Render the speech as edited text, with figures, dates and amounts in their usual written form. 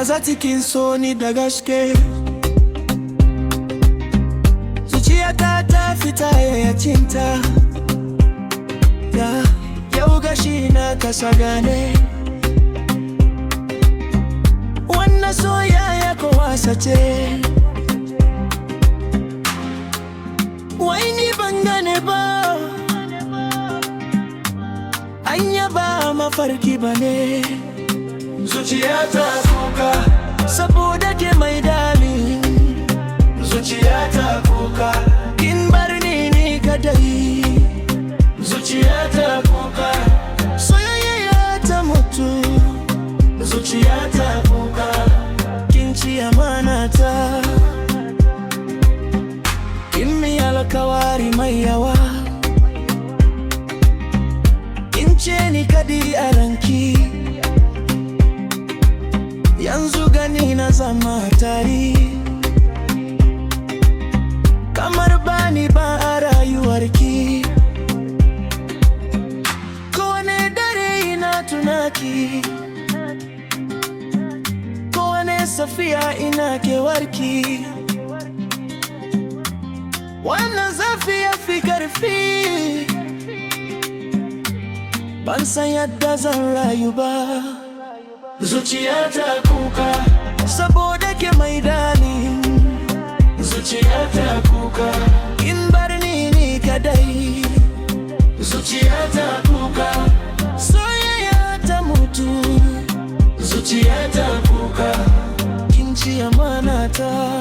Nazati kin so ni da gaske. Zuciyata ta fita yayacinta. Yau gashi na kasa gane. Wannan soyayya ko wasa ce. Wai ni ban gane ba, anya ba mafarki bane. Zuciyata kuka saboda ke mai dali. Zuciyata kuka kin bar ni kadai. Zuciyata kuka soyayya ta mutu. Zuciyata kuka kin ci amanata. Kin mi alkawari mai yawa. Kin ce ni kadi a ranki. Yanzu gani na zama tari. Kamar bani ba a rayuwarki. Kowane dare ina tunaki. Kowane safiya ina kewarki. Wannan zafi ya fi karfi. Ban san yadda zan rayu ba. Zuciyata kuka saboda ke mai dali. Zuciyata kuka kin bar ni kadai. Zuciyata kuka soyayya ta mutu. Zuciyata kuka kin ci amanata.